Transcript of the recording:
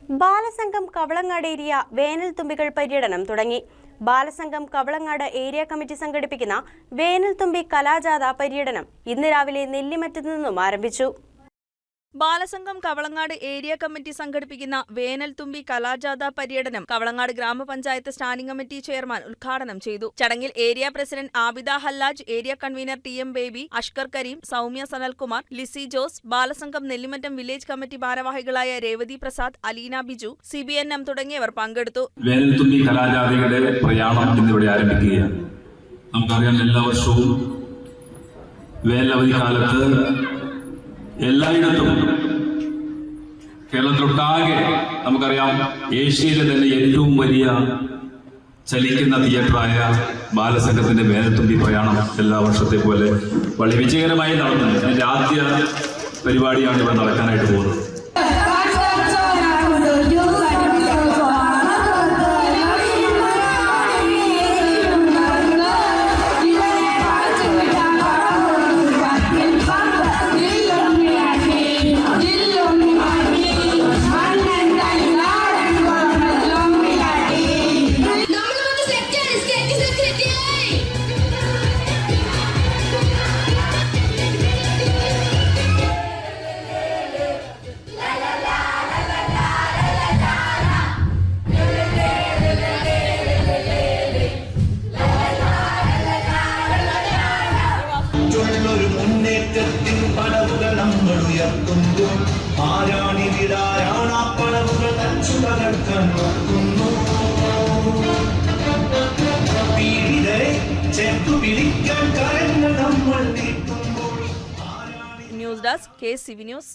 Balasangham Kavalangad area വേനൽ തുമ്പികൾ പര്യടനം തുടങ്ങി. ബാലസംഘം കവളങ്ങാട് ഏരിയ കമ്മിറ്റി സംഘടിപ്പിക്കുന്ന വേനൽ തുമ്പി കലാജാഥ പര്യടനം ഇന്ന് രാവിലെ നെല്ലിമറ്റത്തു നിന്നും ആരംഭിച്ചു. ബാലസംഘം കവളങ്ങാട് ഏരിയ കമ്മിറ്റി സംഘടിപ്പിക്കുന്ന വേനൽ തുമ്പി കലാജാഥ പര്യടനം കവളങ്ങാട് ഗ്രാമപഞ്ചായത്ത് സ്റ്റാൻഡിംഗ് കമ്മിറ്റി ചെയർമാൻ ഉദ്ഘാടനം ചെയ്തു. ചടങ്ങിൽ area president Abida Hallaj, area convener TM Baby, Ashkar Karim, Soumya Sanalkumar, Lissy Jose, Balasangham Nellimattom village committee ഭാരവാഹികളായ രേവതി പ്രസാദ്, അലീന ബിജു, CBNM തുടങ്ങിയവർ പങ്കെടുത്തു. വേനൽ തുമ്പി കലാജാഥയുടെ പ്രയാണം ഇന്നിവിടെ ആരംഭിക്കുകയാണ്. നമുക്കറിയാം, എല്ലാ വർഷവും വേനലവധി കാലത്ത് എല്ലായിടത്തും കേരളത്തിലൊട്ടാകെ നമുക്കറിയാം, ഏഷ്യയിലെ തന്നെ ഏറ്റവും വലിയ ചലിക്കുന്ന തിയേറ്ററായ ബാലസംഘത്തിന്റെ വേനൽത്തുമ്പി പ്രയാണം എല്ലാ വർഷത്തെ പോലെ വളരെ വിജയകരമായി നടത്തുന്നത്. അതിന്റെ ആദ്യ പരിപാടിയാണ് ഇവിടെ നടക്കാനായിട്ട് പോകുന്നത്. മുന്നേറ്റത്തിൻ പടവുകൾ നമ്മൾ ഉയർത്തുമ്പോൾ ആരാണിവിടാരാണ് ആ പടവുകൾ തച്ചു തകർക്കാൻ നോക്കുന്നു. പീഡിതരെ ചേർത്തു പിടിക്കാൻ കരങ്ങൾ നമ്മൾ നീട്ടുമ്പോൾ. News desk KCV news.